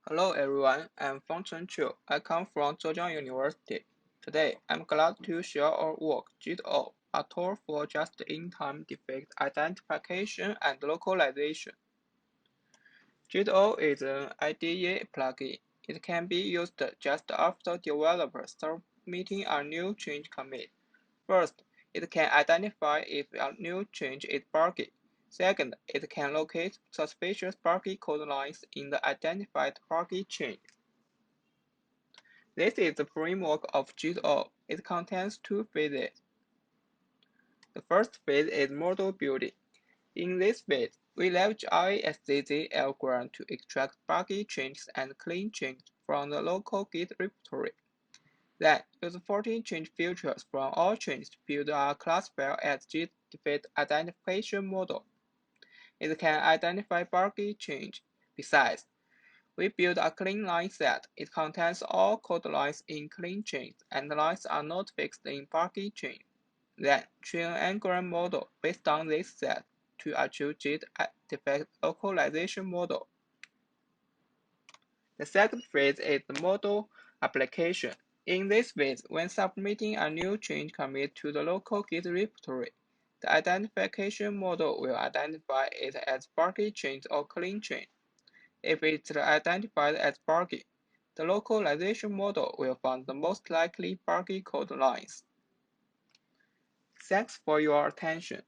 Hello everyone, I'm Fangcheng Qiu. I come from Zhejiang University. Today, I'm glad to share our work, JITO, a tool for just-in-time defect identification and localization. JITO is an IDE plugin. It can be used just after developers submitting a new change commit. First, it can identify if a new change is buggy. Second, it can locate suspicious buggy code lines in the identified buggy change. This is the framework of JITO. It contains two phases. The first phase is model building. In this phase, we leverage our ESEC algorithm to extract buggy changes and clean changes from the local Git repository. Then, use 14 change features from all changes to build a class file as JIT defect identification model. It can identify buggy change. Besides, we build a clean line set. It contains all code lines in clean chains, and the lines are not fixed in buggy chain. Then, train an algorithm model based on this set to achieve JIT defect localization model. The second phase is the model application. In this phase, when submitting a new change commit to the local Git repository, the identification model will identify it as buggy change or clean change. If it's identified as buggy, the localization model will find the most likely buggy code lines. Thanks for your attention.